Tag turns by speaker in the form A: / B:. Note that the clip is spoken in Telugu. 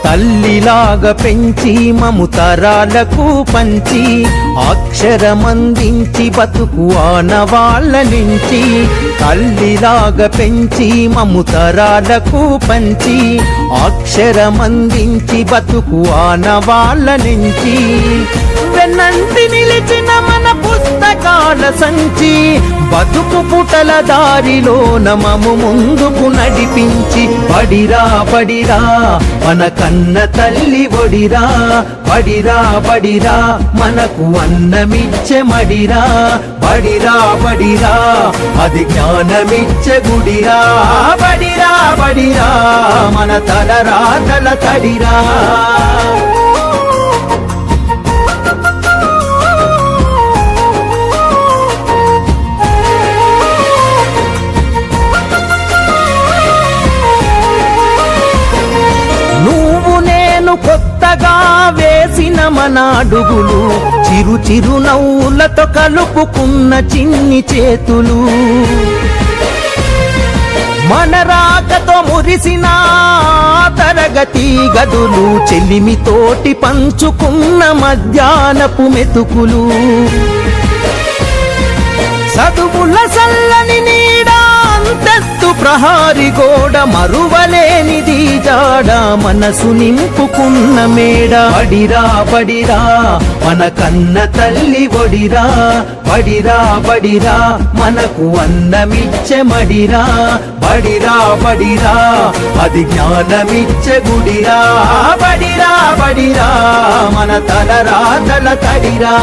A: తల్లిలాగా పెంచి మము తరాలకు పంచి అక్షరమందించి బతుకు ఆనవాళ్ళ నుంచి తల్లిలాగా పెంచి మము తరాలకు పంచి అక్షరమందించి బతుకు ఆనవాళ్ళ నుంచి వెన్నంటి నిలిచిన మన పుస్తకాల సంచి బతుకు పుటల దారిలోన మము ముందుకు నడిపించి పడిరా పడిరా మన కన్న తల్లి ఒడిరా పడిరా పడిరా మనకు అన్నమిచ్చే మడిరా బడిరా బడిరా అది జ్ఞానమిచ్చే గుడిరా బడిరా బడిరా మన తలరాతల తడిరా కొత్తగా వేసిన మన అడుగులు చిరు చిరు నవ్వులతో కలుపుకున్న చిన్ని చేతులు మన రాకతో మురిసిన తరగతి గదులు చెలిమితోటి పంచుకున్న మధ్యాహ్నపు మెతుకులు చదువుల సల్లని నీడా అంతస్తు ప్రహారి గోడ మరువలేనిది జాడ మనసు నింపుకున్న మేడ పడిరా పడిరా మన కన్న తల్లి ఒడిరా పడిరా పడిరా మనకు అన్నమిచ్చే మడిరా బడిరా బడిరా అది జ్ఞానమిచ్చే గుడిరా బడిరా బడిరా మన తలరాతల తడిరా